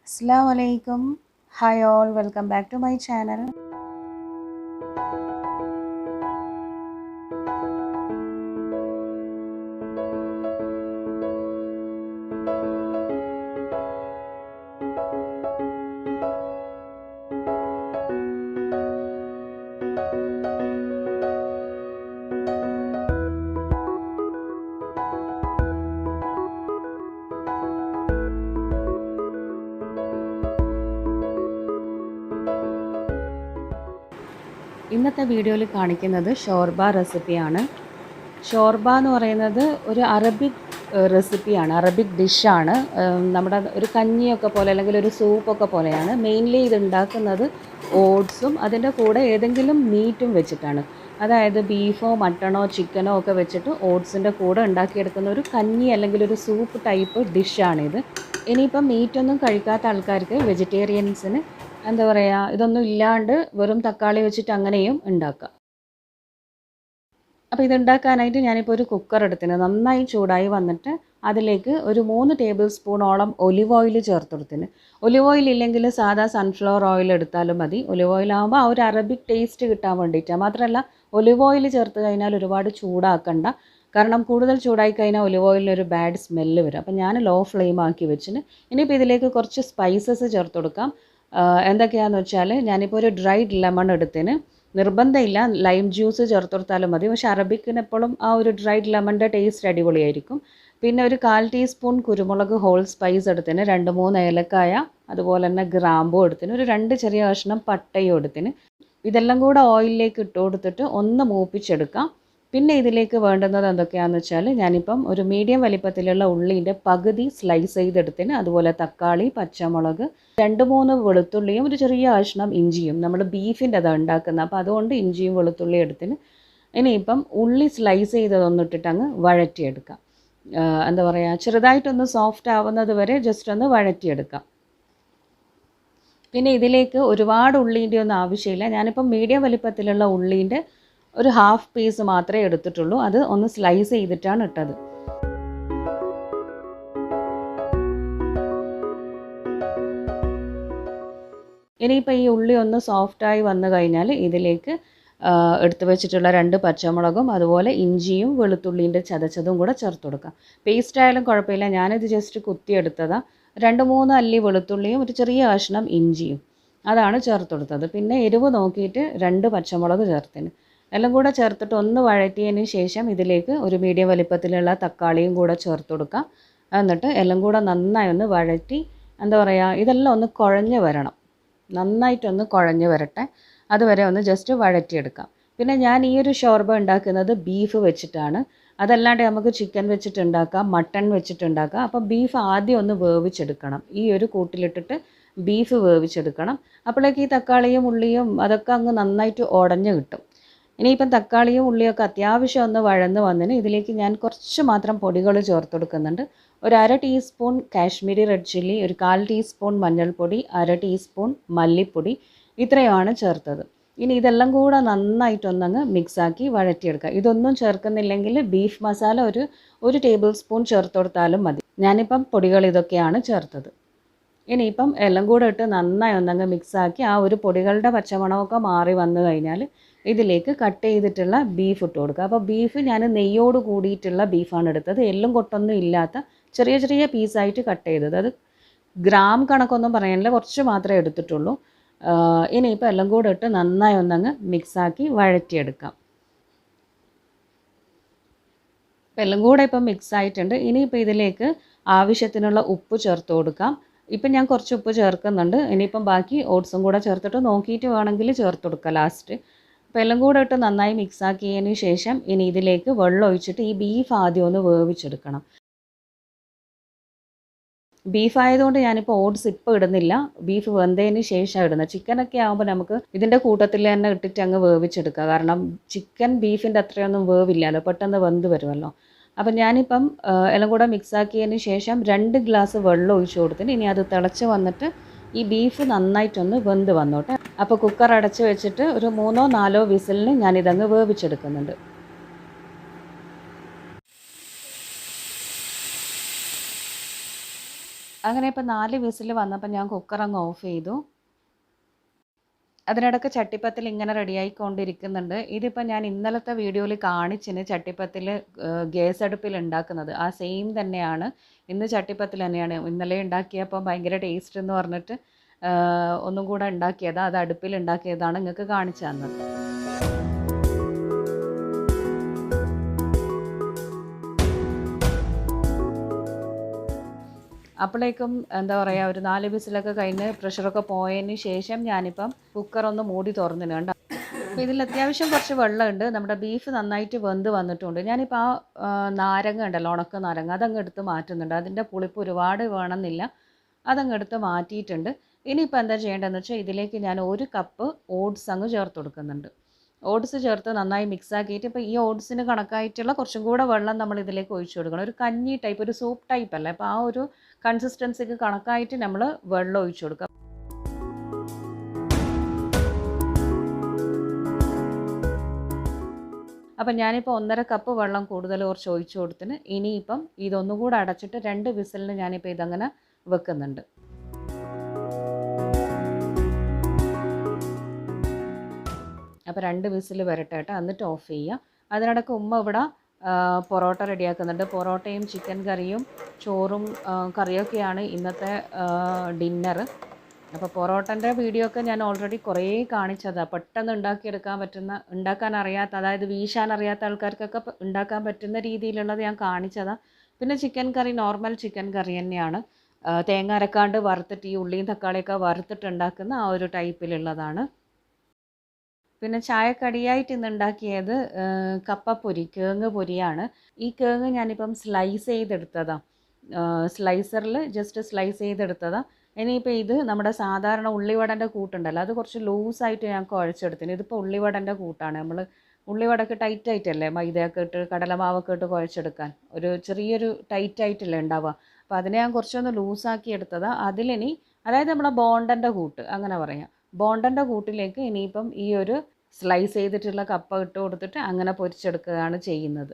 Assalamualaikum. Hi all, welcome back to my channel. ഇന്നത്തെ വീഡിയോയിൽ കാണിക്കുന്നത് ഷോർബ റെസിപ്പിയാണ്. ഷോർബ എന്ന് പറയുന്നത് ഒരു അറബിക് റെസിപ്പിയാണ്, അറബിക് ഡിഷാണ്. നമ്മുടെ ഒരു കഞ്ഞിയൊക്കെ പോലെ അല്ലെങ്കിൽ ഒരു സൂപ്പൊക്കെ പോലെയാണ്. മെയിൻലി ഇത് ഉണ്ടാക്കുന്നത് ഓട്സും അതിൻ്റെ കൂടെ ഏതെങ്കിലും മീറ്റും വെച്ചിട്ടാണ്. അതായത് ബീഫോ മട്ടണോ ചിക്കനോ ഒക്കെ വെച്ചിട്ട് ഓട്സിൻ്റെ കൂടെ ഉണ്ടാക്കിയെടുക്കുന്ന ഒരു കഞ്ഞി അല്ലെങ്കിൽ ഒരു സൂപ്പ് ടൈപ്പ് ഡിഷാണിത്. ഇനിയിപ്പം മീറ്റൊന്നും കഴിക്കാത്ത ആൾക്കാർക്ക്, വെജിറ്റേറിയൻസിന് എന്താ പറയുക, ഇതൊന്നും ഇല്ലാണ്ട് വെറും തക്കാളി വെച്ചിട്ട് അങ്ങനെയും ഉണ്ടാക്കാം. അപ്പോൾ ഇതുണ്ടാക്കാനായിട്ട് ഞാനിപ്പോൾ ഒരു കുക്കർ എടുത്തിന് നന്നായി ചൂടായി വന്നിട്ട് അതിലേക്ക് ഒരു 3 ടേബിൾ സ്പൂണോളം ഒലിവ് ഓയിൽ ചേർത്ത് കൊടുത്തിന്. ഒലിവ് ഓയിൽ ഇല്ലെങ്കിൽ സാധാ സൺഫ്ലവർ ഓയിൽ എടുത്താലും മതി. ഒലിവ് ഓയിൽ ആകുമ്പോൾ ആ ഒരു അറബിക് ടേസ്റ്റ് കിട്ടാൻ വേണ്ടിയിട്ടാണ്. മാത്രമല്ല ഒലിവ് ഓയിൽ ചേർത്ത് കഴിഞ്ഞാൽ ഒരുപാട് ചൂടാക്കണ്ട, കാരണം കൂടുതൽ ചൂടായി കഴിഞ്ഞാൽ ഒലിവ് ഓയിലിനൊരു ബാഡ് സ്മെല്ല് വരും. അപ്പോൾ ഞാൻ ലോ ഫ്ലെയിം ആക്കി വെച്ചിന്. ഇനിയിപ്പോൾ ഇതിലേക്ക് കുറച്ച് സ്പൈസസ് ചേർത്ത് കൊടുക്കാം. എന്തൊക്കെയാണെന്ന് വെച്ചാൽ ഞാനിപ്പോൾ ഒരു ഡ്രൈഡ് ലെമൺ എടുത്തിന്. നിർബന്ധമില്ല, ലൈം ജ്യൂസ് ചേർത്ത് കൊടുത്താലും മതി. പക്ഷെ അറബിക്കിന് എപ്പോഴും ആ ഒരു ഡ്രൈഡ് ലെമണിൻ്റെ ടേസ്റ്റ് അടിപൊളിയായിരിക്കും. പിന്നെ ഒരു 1/4 ടീസ്പൂൺ കുരുമുളക് ഹോൾ സ്പൈസ് എടുത്തിന്, 2-3 ഏലക്കായ, അതുപോലെ തന്നെ ഗ്രാമ്പൂ എടുത്തിന്, ഒരു 2 ചെറിയ കഷ്ണം പട്ടയും എടുത്തിന്. ഇതെല്ലാം കൂടെ ഓയിലിലേക്ക് ഇട്ട് കൊടുത്തിട്ട് ഒന്ന് മൂപ്പിച്ചെടുക്കാം. പിന്നെ ഇതിലേക്ക് വേണ്ടുന്നത് എന്തൊക്കെയാണെന്ന് വെച്ചാൽ ഞാനിപ്പം ഒരു മീഡിയം വലിപ്പത്തിലുള്ള ഉള്ളീൻ്റെ പകുതി സ്ലൈസ് ചെയ്തെടുത്തിന്, അതുപോലെ തക്കാളി, പച്ചമുളക്, 2-3 വെളുത്തുള്ളിയും ഒരു ചെറിയ കഷ്ണം ഇഞ്ചിയും. നമ്മൾ ബീഫിൻ്റെ അതാണ് ഉണ്ടാക്കുന്നത്, അപ്പോൾ അതുകൊണ്ട് ഇഞ്ചിയും വെളുത്തുള്ളിയും എടുത്തിന്. ഇനിയിപ്പം ഉള്ളി സ്ലൈസ് ചെയ്തതൊന്നിട്ടിട്ട് അങ്ങ് വഴറ്റിയെടുക്കാം. എന്താ പറയുക, ചെറുതായിട്ടൊന്ന് സോഫ്റ്റ് ആവുന്നത് വരെ ജസ്റ്റ് ഒന്ന് വഴറ്റിയെടുക്കാം. പിന്നെ ഇതിലേക്ക് ഒരുപാട് ഉള്ളീൻ്റെ ഒന്നും ആവശ്യമില്ല. ഞാനിപ്പം മീഡിയം വലിപ്പത്തിലുള്ള ഉള്ളീൻ്റെ ഒരു 1/2 പീസ് മാത്രമേ എടുത്തിട്ടുള്ളൂ. അത് ഒന്ന് സ്ലൈസ് ചെയ്തിട്ടാണ് ഇട്ടത്. ഇനിയിപ്പോൾ ഈ ഉള്ളി ഒന്ന് സോഫ്റ്റായി വന്നു കഴിഞ്ഞാൽ ഇതിലേക്ക് എടുത്തു വെച്ചിട്ടുള്ള 2 പച്ചമുളകും അതുപോലെ ഇഞ്ചിയും വെളുത്തുള്ളീൻ്റെ ചതച്ചതും കൂടെ ചേർത്ത് കൊടുക്കാം. പേസ്റ്റ് ആയാലും കുഴപ്പമില്ല, ഞാനിത് ജസ്റ്റ് കുത്തിയെടുത്തതാണ്. 2-3 അല്ലി വെളുത്തുള്ളിയും ഒരു ചെറിയ കഷ്ണം ഇഞ്ചിയും അതാണ് ചേർത്ത് കൊടുത്തത്. പിന്നെ എരിവ് നോക്കിയിട്ട് 2 പച്ചമുളക് ചേർത്തിന്. എല്ലാം കൂടെ ചേർത്തിട്ട് ഒന്ന് വഴറ്റിയതിന് ശേഷം ഇതിലേക്ക് ഒരു മീഡിയം വലിപ്പത്തിലുള്ള തക്കാളിയും കൂടെ ചേർത്ത് കൊടുക്കാം. എന്നിട്ട് എല്ലാം കൂടെ നന്നായി ഒന്ന് വഴറ്റി, എന്താ പറയുക, ഇതെല്ലാം ഒന്ന് കുഴഞ്ഞ് വരണം, നന്നായിട്ടൊന്ന് കുഴഞ്ഞ് വരട്ടെ. അതുവരെ ഒന്ന് ജസ്റ്റ് വഴറ്റിയെടുക്കാം. പിന്നെ ഞാൻ ഈ ഒരു ഷോർബ ഉണ്ടാക്കുന്നത് ബീഫ് വെച്ചിട്ടാണ്. അതല്ലാണ്ട് നമുക്ക് ചിക്കൻ വെച്ചിട്ടുണ്ടാക്കാം, മട്ടൺ വെച്ചിട്ടുണ്ടാക്കാം. അപ്പോൾ ബീഫ് ആദ്യം ഒന്ന് വേവിച്ചെടുക്കണം. ഈ ഒരു കൂട്ടിലിട്ടിട്ട് ബീഫ് വേവിച്ചെടുക്കണം. അപ്പോഴേക്ക് ഈ തക്കാളിയും ഉള്ളിയും അതൊക്കെ അങ്ങ് നന്നായിട്ട് ഉടഞ്ഞ് കിട്ടും. ഇനിയിപ്പം തക്കാളിയും ഉള്ളിയൊക്കെ അത്യാവശ്യം ഒന്ന് വഴന്ന് വന്നതിന് ഇതിലേക്ക് ഞാൻ കുറച്ച് മാത്രം പൊടികൾ ചേർത്ത് കൊടുക്കുന്നുണ്ട്. ഒരു 1/2 ടീസ്പൂൺ കാശ്മീരി റെഡ് ചില്ലി, ഒരു 1/4 ടീസ്പൂൺ മഞ്ഞൾപ്പൊടി, 1/2 ടീസ്പൂൺ മല്ലിപ്പൊടി, ഇത്രയുമാണ് ചേർത്തത്. ഇനി ഇതെല്ലാം കൂടെ നന്നായിട്ടൊന്നങ്ങ് മിക്സാക്കി വഴറ്റിയെടുക്കുക. ഇതൊന്നും ചേർക്കുന്നില്ലെങ്കിൽ ബീഫ് മസാല ഒരു ടേബിൾ സ്പൂൺ ചേർത്ത് കൊടുത്താലും മതി. ഞാനിപ്പം പൊടികൾ ഇതൊക്കെയാണ് ചേർത്തത്. ഇനിയിപ്പം എല്ലാം കൂടെ ഇട്ട് നന്നായി ഒന്നങ്ങ് മിക്സാക്കി ആ ഒരു പൊടികളുടെ പച്ചമണമൊക്കെ മാറി വന്നു കഴിഞ്ഞാൽ ഇതിലേക്ക് കട്ട് ചെയ്തിട്ടുള്ള ബീഫ് ഇട്ട് കൊടുക്കുക. അപ്പോൾ ബീഫ് ഞാൻ നെയ്യോട് കൂടിയിട്ടുള്ള ബീഫാണ് എടുത്തത്, എല്ലും കൊട്ടൊന്നും ഇല്ലാത്ത ചെറിയ ചെറിയ പീസായിട്ട് കട്ട് ചെയ്തത്. അത് ഗ്രാം കണക്കൊന്നും പറയാനില്ല, കുറച്ച് മാത്രമേ എടുത്തിട്ടുള്ളൂ. ഇനിയിപ്പോൾ എല്ലാം കൂടെ ഇട്ട് നന്നായി ഒന്നങ്ങ് മിക്സാക്കി വഴറ്റിയെടുക്കാം. ഇപ്പം എല്ലാം കൂടെ ഇപ്പം മിക്സ് ആയിട്ടുണ്ട്. ഇനിയിപ്പോൾ ഇതിലേക്ക് ആവശ്യത്തിനുള്ള ഉപ്പ് ചേർത്ത് കൊടുക്കാം. ഇപ്പം ഞാൻ കുറച്ച് ഉപ്പ് ചേർക്കുന്നുണ്ട്. ഇനിയിപ്പം ബാക്കി ഓട്സും കൂടെ ചേർത്തിട്ട് നോക്കിയിട്ട് വേണമെങ്കിൽ ചേർത്ത് കൊടുക്കാം ലാസ്റ്റ്. അപ്പോൾ എല്ലാം കൂടെ ഇട്ട് നന്നായി മിക്സാക്കിയതിന് ശേഷം ഇനി ഇതിലേക്ക് വെള്ളം ഒഴിച്ചിട്ട് ഈ ബീഫ് ആദ്യം ഒന്ന് വേവിച്ചെടുക്കണം. ബീഫ് ആയതുകൊണ്ട് ഞാനിപ്പോൾ ഓട്സ് ഇപ്പോൾ ഇടുന്നില്ല, ബീഫ് വെന്തതിന് ശേഷം ഇടുന്നത്. ചിക്കനൊക്കെ ആകുമ്പോൾ നമുക്ക് ഇതിൻ്റെ കൂട്ടത്തിൽ തന്നെ ഇട്ടിട്ട് അങ്ങ് വേവിച്ചെടുക്കുക, കാരണം ചിക്കൻ ബീഫിൻ്റെ അത്രയൊന്നും വേവില്ലല്ലോ, പെട്ടെന്ന് വെന്ത് വരുമല്ലോ. അപ്പം ഞാനിപ്പം എല്ലാം കൂടെ മിക്സാക്കിയതിന് ശേഷം 2 ഗ്ലാസ് വെള്ളം ഒഴിച്ച് കൊടുത്തിന്. ഇനി അത് തിളച്ച് വന്നിട്ട് ഈ ബീഫ് നന്നായിട്ടൊന്ന് വെന്ത് വന്നോട്ടെ. അപ്പോൾ കുക്കർ അടച്ച് വെച്ചിട്ട് ഒരു 3-4 വിസിലിന് ഞാനിതങ്ങ് വേവിച്ചെടുക്കുന്നുണ്ട്. അങ്ങനെ ഇപ്പോൾ 4 വിസിൽ വന്നപ്പോൾ ഞാൻ കുക്കർ അങ്ങ് ഓഫ് ചെയ്തു. അതിനിടയ്ക്ക് ചട്ടിപ്പത്തിൽ ഇങ്ങനെ റെഡിയായിക്കൊണ്ടിരിക്കുന്നുണ്ട്. ഇതിപ്പോൾ ഞാൻ ഇന്നലത്തെ വീഡിയോയിൽ കാണിച്ചിന് ചട്ടിപ്പത്തിൽ ഗ്യാസ് അടുപ്പിൽ ഉണ്ടാക്കുന്നത്. ആ സെയിം തന്നെയാണ്. ഇന്ന് ചട്ടിപ്പത്തിൽ തന്നെയാണ്. ഇന്നലെ ഉണ്ടാക്കിയപ്പോൾ ഭയങ്കര ടേസ്റ്റ് എന്ന് പറഞ്ഞിട്ട് ഒന്നും കൂടെ ഉണ്ടാക്കിയതാണ്. അത് അടുപ്പിൽ ഉണ്ടാക്കിയതാണ് നിങ്ങൾക്ക് കാണിച്ചു തന്നത്. അപ്പോഴേക്കും എന്താ പറയുക, ഒരു 4 വിസിലൊക്കെ കഴിഞ്ഞ് പ്രഷറൊക്കെ പോയതിന് ശേഷം ഞാനിപ്പം കുക്കറൊന്ന് മൂടി തുറന്നിന് കണ്ടോ. അപ്പോൾ ഇതിൽ അത്യാവശ്യം കുറച്ച് വെള്ളമുണ്ട്. നമ്മുടെ ബീഫ് നന്നായിട്ട് വെന്ത് വന്നിട്ടുണ്ട്. ഞാനിപ്പോൾ ആ നാരങ്ങ ഉണ്ടല്ലോ, ഉണക്ക നാരങ്ങ, അതങ്ങ് എടുത്ത് മാറ്റുന്നുണ്ട്. അതിൻ്റെ പുളിപ്പ് ഒരുപാട് വേണമെന്നില്ല, അതങ്ങ് എടുത്ത് മാറ്റിയിട്ടുണ്ട്. ഇനിയിപ്പോൾ എന്താ ചെയ്യേണ്ടതെന്ന് വെച്ചാൽ ഇതിലേക്ക് ഞാൻ 1 കപ്പ് ഓട്സ് അങ്ങ് ചേർത്ത് കൊടുക്കുന്നുണ്ട്. ഓട്സ് ചേർത്ത് നന്നായി മിക്സ് ആക്കിയിട്ട് ഇപ്പോൾ ഈ ഓട്സിന് കണക്കായിട്ടുള്ള കുറച്ചും കൂടെ വെള്ളം നമ്മൾ ഇതിലേക്ക് ഒഴിച്ചു കൊടുക്കണം. ഒരു കഞ്ഞി ടൈപ്പ്, ഒരു സൂപ്പ് ടൈപ്പ് അല്ല. അപ്പോൾ ആ ഒരു കൺസിസ്റ്റൻസിക്ക് കണക്കായിട്ട് നമ്മൾ വെള്ളം ഒഴിച്ചു കൊടുക്കുക. അപ്പം ഞാനിപ്പോൾ 1.5 കപ്പ് വെള്ളം കൂടുതൽ കുറച്ച് ഒഴിച്ചു കൊടുത്തിന്. ഇനിയിപ്പം ഇതൊന്നുകൂടെ അടച്ചിട്ട് 2 വിസിലിന് ഞാനിപ്പോൾ ഇതങ്ങനെ വെക്കുന്നുണ്ട്. അപ്പോൾ 2 വിസിൽ വരട്ടെ കേട്ടോ, എന്നിട്ട് ഓഫ് ചെയ്യുക. അതിനിടയ്ക്ക് ഉമ്മ ഇവിടെ പൊറോട്ട റെഡിയാക്കുന്നുണ്ട്. പൊറോട്ടയും ചിക്കൻ കറിയും ചോറും കറിയൊക്കെയാണ് ഇന്നത്തെ ഡിന്നർ. അപ്പോൾ പൊറോട്ടൻ്റെ വീഡിയോ ഒക്കെ ഞാൻ ഓൾറെഡി കുറേ കാണിച്ചതാണ്. പെട്ടെന്ന് ഉണ്ടാക്കിയെടുക്കാൻ പറ്റുന്ന, ഉണ്ടാക്കാൻ അറിയാത്ത, അതായത് വീശാൻ അറിയാത്ത ആൾക്കാർക്കൊക്കെ ഉണ്ടാക്കാൻ പറ്റുന്ന രീതിയിലുള്ളത് ഞാൻ കാണിച്ചതാണ്. പിന്നെ ചിക്കൻ കറി നോർമൽ ചിക്കൻ കറി തന്നെയാണ്. തേങ്ങ അരക്കാണ്ട് വറുത്തിട്ട് ഈ ഉള്ളിയും തക്കാളിയൊക്കെ വറുത്തിട്ട് ഉണ്ടാക്കുന്ന ആ ഒരു ടൈപ്പിലുള്ളതാണ്. പിന്നെ ചായക്കടിയായിട്ട് ഇന്ന് ഉണ്ടാക്കിയത് കപ്പപ്പൊരി, കിഴങ്ങ് പൊരിയാണ്. ഈ കിഴങ്ങ് ഞാനിപ്പം സ്ലൈസ് ചെയ്തെടുത്തതാണ്. സ്ലൈസറിൽ ജസ്റ്റ് സ്ലൈസ് ചെയ്തെടുത്തതാണ്. ഇനിയിപ്പോൾ ഇത് നമ്മുടെ സാധാരണ ഉള്ളിവടൻ്റെ കൂട്ടുണ്ടല്ലോ, അത് കുറച്ച് ലൂസായിട്ട് ഞാൻ കുഴച്ചെടുത്തിന്. ഇതിപ്പോൾ ഉള്ളിവടൻ്റെ കൂട്ടാണ്. നമ്മൾ ഉള്ളിവടക്ക് ടൈറ്റായിട്ടല്ലേ മൈദയൊക്കെ ഇട്ട് കടലമാവൊക്കെ ഇട്ട് കുഴച്ചെടുക്കാൻ, ഒരു ചെറിയൊരു ടൈറ്റായിട്ടല്ലേ ഉണ്ടാവുക. അപ്പോൾ അതിനെ ഞാൻ കുറച്ചൊന്ന് ലൂസാക്കി എടുത്തതാണ്. അതിലിനി, അതായത് നമ്മളെ ബോണ്ടൻ്റെ കൂട്ട് അങ്ങനെ പറയാം, ബോണ്ടൻ്റെ കൂട്ടിലേക്ക് ഇനിയിപ്പം ഈ ഒരു സ്ലൈസ് ചെയ്തിട്ടുള്ള കപ്പ ഇട്ട് കൊടുത്തിട്ട് അങ്ങനെ പൊരിച്ചെടുക്കുകയാണ് ചെയ്യുന്നത്.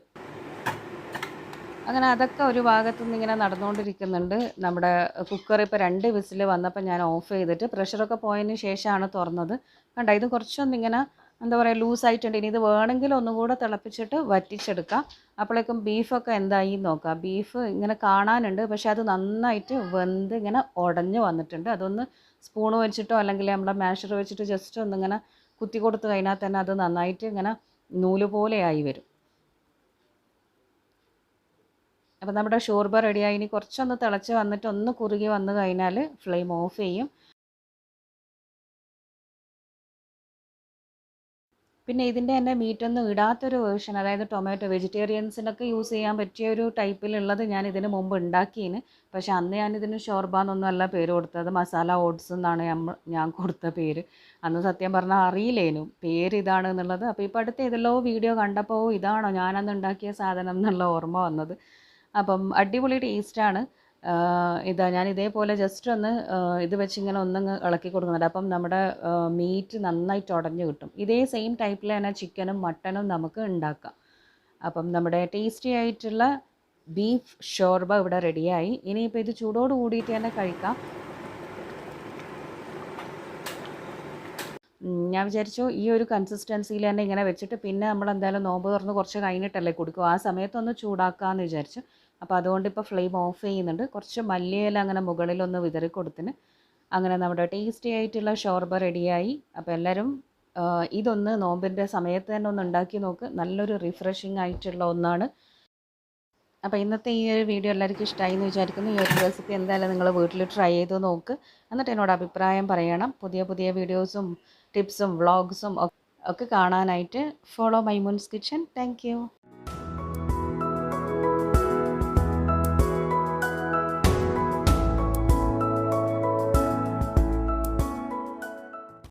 അങ്ങനെ അതൊക്കെ ഒരു ഭാഗത്തു നിന്ന് ഇങ്ങനെ നടന്നുകൊണ്ടിരിക്കുന്നുണ്ട്. നമ്മുടെ കുക്കർ ഇപ്പോൾ 2 വിസിൽ വന്നപ്പോൾ ഞാൻ ഓഫ് ചെയ്തിട്ട് പ്രഷറൊക്കെ പോയതിന് ശേഷമാണ് തുറന്നത്. കണ്ടോ, ഇത് കുറച്ചൊന്നിങ്ങനെ എന്താ പറയുക ലൂസായിട്ടുണ്ട്. ഇനി ഇത് വേണമെങ്കിൽ ഒന്നും കൂടെ തിളപ്പിച്ചിട്ട് വറ്റിച്ചെടുക്കാം. അപ്പോഴേക്കും ബീഫൊക്കെ എന്തായി നോക്കാം. ബീഫ് ഇങ്ങനെ കാണാനുണ്ട്, പക്ഷേ അത് നന്നായിട്ട് വെന്ത് ഇങ്ങനെ ഉടഞ്ഞ് വന്നിട്ടുണ്ട്. അതൊന്ന് സ്പൂണ് വെച്ചിട്ടോ അല്ലെങ്കിൽ നമ്മുടെ മാഷർ വെച്ചിട്ട് ജസ്റ്റ് ഒന്നിങ്ങനെ കുത്തി കൊടുത്ത് കഴിഞ്ഞാൽ തന്നെ അത് നന്നായിട്ട് ഇങ്ങനെ നൂല് പോലെയായി വരും. അപ്പോൾ നമ്മുടെ ഷോർബ റെഡിയായി. ഇനി കുറച്ചൊന്ന് തിളച്ച് വന്നിട്ട് ഒന്ന് കുറുകി വന്നു കഴിഞ്ഞാൽ ഫ്ലെയിം ഓഫ് ചെയ്യും. പിന്നെ ഇതിൻ്റെ തന്നെ മീറ്റൊന്നും ഇടാത്തൊരു വേർഷൻ, അതായത് ടൊമാറ്റോ, വെജിറ്റേറിയൻസിനൊക്കെ യൂസ് ചെയ്യാൻ പറ്റിയ ഒരു ടൈപ്പിലുള്ളത് ഞാൻ ഇതിന് മുമ്പ് ഉണ്ടാക്കിയിന്. പക്ഷേ അന്ന് ഞാനിതിന് ഷോർബ എന്നൊന്നും അല്ല പേര് കൊടുത്തത്, മസാല ഓട്സ് എന്നാണ് ഞാൻ കൊടുത്ത പേര്. അന്ന് സത്യം പറഞ്ഞാൽ അറിയില്ലേനു പേര് ഇതാണ് എന്നുള്ളത്. അപ്പോൾ ഇപ്പോൾ അടുത്ത് ഏതെല്ലോ വീഡിയോ കണ്ടപ്പോൾ ഇതാണോ ഞാനന്ന് ഉണ്ടാക്കിയ സാധനം എന്നുള്ള ഓർമ്മ വന്നത്. അപ്പം അടിപൊളി ടേസ്റ്റാണ്. ഇതാ ഞാൻ ഇതേപോലെ ജസ്റ്റ് ഒന്ന് ഇത് വെച്ചിങ്ങനെ ഒന്നങ്ങ് ഇളക്കി കൊടുക്കുന്നുണ്ട്. അപ്പം നമ്മുടെ മീറ്റ് നന്നായിട്ട് ഉടഞ്ഞ് കിട്ടും. ഇതേ സെയിം ടൈപ്പിൽ തന്നെ ചിക്കനും മട്ടനും നമുക്ക് ഉണ്ടാക്കാം. അപ്പം നമ്മുടെ ടേസ്റ്റി ആയിട്ടുള്ള ബീഫ് ഷോർബ ഇവിടെ റെഡിയായി. ഇനിയിപ്പോൾ ഇത് ചൂടോട് കൂടിയിട്ട് തന്നെ കഴിക്കാം. ഞാൻ വിചാരിച്ചു ഈ ഒരു കൺസിസ്റ്റൻസിയിൽ തന്നെ ഇങ്ങനെ വെച്ചിട്ട് പിന്നെ നമ്മൾ എന്തായാലും നോമ്പ് തുറന്ന് കുറച്ച് കഴിഞ്ഞിട്ടല്ലേ കൊടുക്കും, ആ സമയത്തൊന്ന് ചൂടാക്കാമെന്ന് വിചാരിച്ചു. അപ്പോൾ അതുകൊണ്ട് ഇപ്പോൾ ഫ്ലെയിം ഓഫ് ചെയ്യുന്നുണ്ട്. കുറച്ച് മല്ലിയില അങ്ങനെ മുകളിലൊന്ന് വിതറി കൊടുത്തിന്. അങ്ങനെ നമ്മുടെ ടേസ്റ്റി ആയിട്ടുള്ള ഷോർബ റെഡിയായി. അപ്പോൾ എല്ലാവരും ഇതൊന്ന് നോമ്പിൻ്റെ സമയത്ത് തന്നെ ഒന്ന് ഉണ്ടാക്കി നോക്ക്. നല്ലൊരു റിഫ്രഷിംഗ് ആയിട്ടുള്ള ഒന്നാണ്. അപ്പോൾ ഇന്നത്തെ ഈ ഒരു വീഡിയോ എല്ലാവർക്കും ഇഷ്ടമായി എന്ന് വിചാരിക്കുന്നു. ഈ ഒരു റെസിപ്പി എന്തായാലും നിങ്ങൾ വീട്ടിൽ ട്രൈ ചെയ്ത് നോക്ക്. എന്നിട്ട് എന്നോട് അഭിപ്രായം പറയണം. പുതിയ പുതിയ വീഡിയോസും ടിപ്സും വ്ളോഗ്സും ഒക്കെ കാണാനായിട്ട് follow Maimoon's kitchen. Thank you.